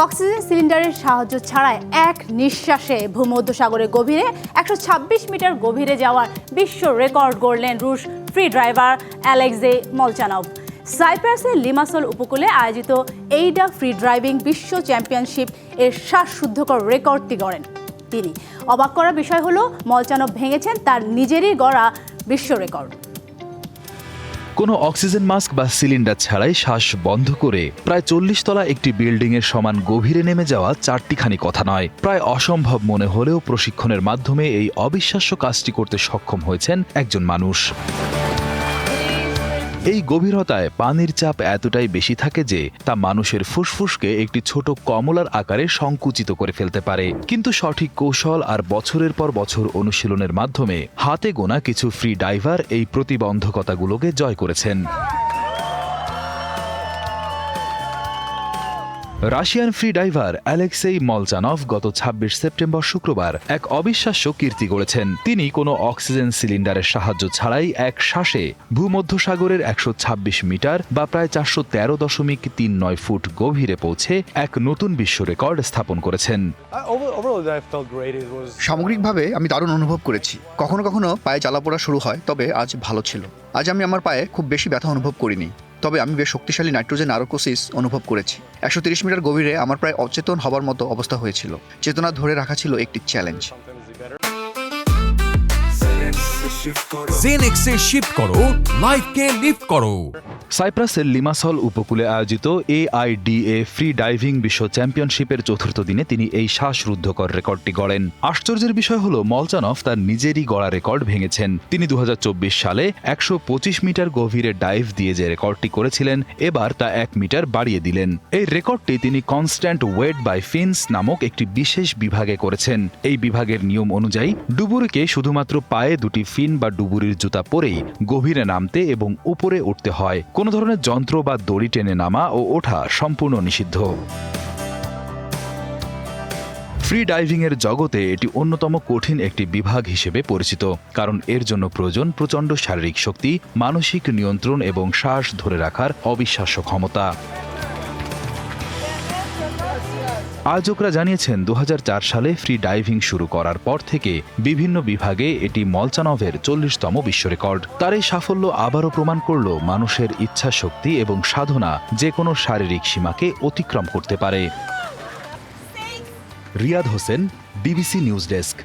Oxygen সিলিন্ডারের সাহায্য ছাড়াই এক নিঃশ্বাসে ভূমধ্যসাগরের গভীরে 126 মিটার গভীরে যাওয়ার বিশ্ব রেকর্ড গড়লেন রুশ ফ্রি ড্রাইভার অ্যালেক্সেই মলচানভ। সাইপ্রাসের লিমাসল উপকূলে আয়োজিত এইডা ফ্রি ড্রাইভিং বিশ্ব চ্যাম্পিয়নশিপ এর শ্বাসরুদ্ধকর রেকর্ডটি গড়েন তিনি। অবাক করার বিষয় হলো মলচানভ ভেঙেছেন তার নিজেরই গড়া বিশ্ব রেকর্ড। কোনো অক্সিজেন মাস্ক বা সিলিন্ডার ছাড়াই শ্বাস বন্ধ করে প্রায় 40 তলা একটি বিল্ডিংয়ের সমান গভীরে নেমে যাওয়া চারটিখানি কথা নয়। প্রায় অসম্ভব মনে হলেও প্রশিক্ষণের মাধ্যমে এই অবিশ্বাস্য কাজটি করতে সক্ষম হয়েছেন একজন মানুষ। এই গভীরতায় পানির চাপ এতটাই বেশি থাকে যে তা মানুষের ফুসফুসকে একটি ছোট কমলার আকারে সংকুচিত করে ফেলতে পারে। কিন্তু সঠিক কৌশল আর বছরের পর বছর অনুশীলনের মাধ্যমে হাতে গোনা কিছু ফ্রি ডাইভার এই প্রতিবন্ধকতাগুলোকে জয় করেছেন। রাশিয়ান ফ্রি ডাইভার অ্যালেক্সেই মলচানভ গত ২৬ সেপ্টেম্বর শুক্রবার এক অবিশ্বাস্য কীর্তি গড়েছেন। তিনি কোনো অক্সিজেন সিলিন্ডারের সাহায্য ছাড়াই এক শ্বাসে ভূমধ্যসাগরের 126 মিটার বা প্রায় 413.39 ফুট গভীরে পৌঁছে এক নতুন বিশ্ব রেকর্ড স্থাপন করেছেন। সামগ্রিকভাবে আমি দারুণ অনুভব করেছি। কখনো কখনো পায়ে জ্বালাপোড়া শুরু হয়, তবে আজ ভালো ছিল। আজ আমি আমার পায়ে খুব বেশি ব্যথা অনুভব করিনি, তবে আমি বেশ শক্তিশালী নাইট্রোজেন নারকোসিস অনুভব করেছি। 130 মিটার গভীরে আমার প্রায় অচেতন হবার মতো অবস্থা হয়েছিল। চেতনা ধরে রাখা ছিল একটি চ্যালেঞ্জ। জেনেক্সে শিফট করো, লাইফকে লিফট করো। সাইপ্রাসের লিমাসল উপকূলে আয়োজিত AIDA ফ্রি ডাইভিং বিশ্ব চ্যাম্পিয়নশিপের চতুর্থ দিনে তিনি এই শ্বাসরুদ্ধকর রেকর্ডটি গড়েন। আশ্চর্যের বিষয় হল মলচানভ তার নিজেরই গড়া রেকর্ড ভেঙেছেন। তিনি 2024 সালে 125 মিটার গভীরে ডাইভ দিয়ে যে রেকর্ডটি করেছিলেন, এবার তা 1 মিটার বাড়িয়ে দিলেন। এই রেকর্ডটি তিনি কনস্ট্যান্ট ওয়েট বাই ফিন্স নামক একটি বিশেষ বিভাগে করেছেন। এই বিভাগের নিয়ম অনুযায়ী ডুবুরিকে শুধুমাত্র পায়ে দুটি ফিন বা ডুবুরির জুতা পরেই গভীরে নামতে এবং উপরে উঠতে হয়। কোনো ধরনের যন্ত্র বা দড়ি টেনে নামা ও ওঠা সম্পূর্ণ নিষিদ্ধ। ফ্রি ডাইভিংয়ের জগতে এটি অন্যতম কঠিন একটি বিভাগ হিসেবে পরিচিত, কারণ এর জন্য প্রয়োজন প্রচণ্ড শারীরিক শক্তি, মানসিক নিয়ন্ত্রণ এবং শ্বাস ধরে রাখার অবিশ্বাস্য ক্ষমতা। আয়োজকরা জানিয়েছেন 2004 সালে ফ্রি ডাইভিং শুরু করার পর থেকে বিভিন্ন বিভাগে এটি মলচানভের 40তম বিশ্ব রেকর্ড। তার এই সাফল্য আবারও প্রমাণ করল মানুষের ইচ্ছা শক্তি এবং সাধনা যে কোনো শারীরিক সীমাকে অতিক্রম করতে পারে। Riyad Hossain, BBC news desk.